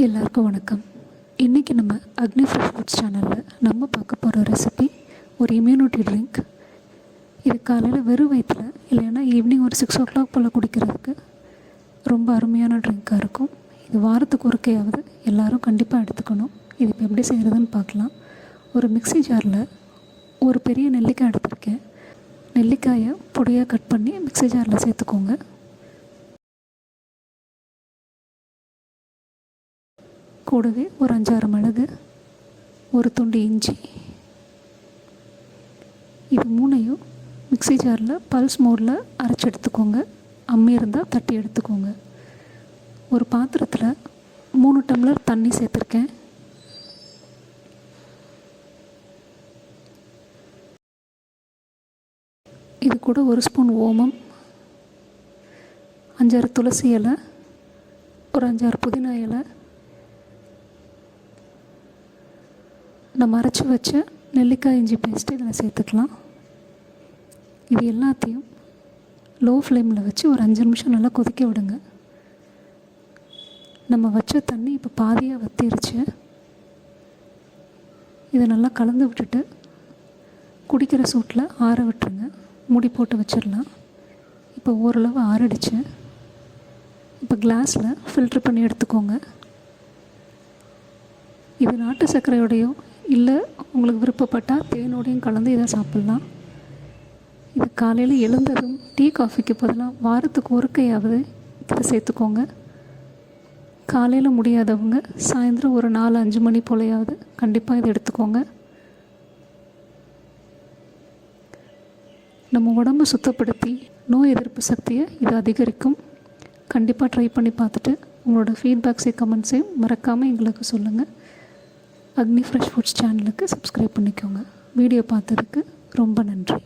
எல்லாருக்கும் வணக்கம். இன்றைக்கி நம்ம அக்னி ஃப்ரெஷ் ஃபுட்ஸ் சேனலில் நம்ம பார்க்க போகிற ரெசிபி ஒரு இம்யூனிட்டி ட்ரிங்க். இது காலையில் வெறும் வயிற்றில் இல்லைன்னா ஈவினிங் ஒரு 6 o'clock போல் குடிக்கிறதுக்கு ரொம்ப அருமையான ட்ரிங்க்காக இருக்கும். இது வாரத்துக்கு ஒருக்கையாவது எல்லோரும் கண்டிப்பாக எடுத்துக்கணும். இது இப்போ எப்படி செய்கிறதுன்னு பார்க்கலாம். ஒரு மிக்ஸி ஜாரில் ஒரு பெரிய நெல்லிக்காய் எடுத்துருக்கேன். நெல்லிக்காயை பொடியாக கட் பண்ணி மிக்ஸி ஜாரில் சேர்த்துக்கோங்க. கூடவே ஒரு 5-6 மிளகு, ஒரு துண்டு இஞ்சி, இது மூணையும் மிக்ஸி ஜாரில் பல்ஸ் மோடில் அரைச்சி எடுத்துக்கோங்க. அம்மி இருந்தால் தட்டி எடுத்துக்கோங்க. ஒரு பாத்திரத்தில் 3 டம்ளர் தண்ணி சேர்த்துருக்கேன். இது கூட 1 ஸ்பூன் ஓமம், 5-6 துளசி இலை, ஒரு 5-6 புதினா இலை, நம்ம அரைச்சி வச்ச நெல்லிக்காய் இஞ்சி பேஸ்ட்டு இதில் சேர்த்துக்கலாம். இது எல்லாத்தையும் லோ ஃப்ளேமில் வச்சு ஒரு 5 நிமிஷம் நல்லா கொதிக்க விடுங்க. நம்ம வச்ச தண்ணி இப்போ பாதியாக வற்றிருச்சு. இதை நல்லா கலந்து விட்டுட்டு குடிக்கிற சூட்டில் ஆற விட்டுருங்க. மூடி போட்டு வச்சிடலாம். இப்போ ஓரளவு ஆறிடுச்சு. இப்போ கிளாஸில் ஃபில்ட்ரு பண்ணி எடுத்துக்கோங்க. இது நாட்டு சர்க்கரையோடையோ இல்லை உங்களுக்கு விருப்பப்பட்டால் தேனோடையும் கலந்து இதை சாப்பிட்லாம். இது காலையில் எழுந்ததும் டீ காஃபிக்கு பதிலாக வாரத்துக்கு ஒருக்கையாவது இதை சேர்த்துக்கோங்க. காலையில் முடியாதவங்க சாயந்தரம் ஒரு 4-5 மணி போலையாவது கண்டிப்பாக இதை எடுத்துக்கோங்க. நம்ம உடம்பை சுத்தப்படுத்தி நோய் எதிர்ப்பு சக்தியை இது அதிகரிக்கும். கண்டிப்பாக ட்ரை பண்ணி பார்த்துட்டு உங்களோட ஃபீட்பேக்ஸையும் கமெண்ட்ஸையும் மறக்காமல் எங்களுக்கு சொல்லுங்கள். அக்னி ஃப்ரெஷ் ஃபுட்ஸ் சேனலுக்கு சப்ஸ்கிரைப் பண்ணிக்கோங்க. வீடியோ பார்த்ததுக்கு ரொம்ப நன்றி.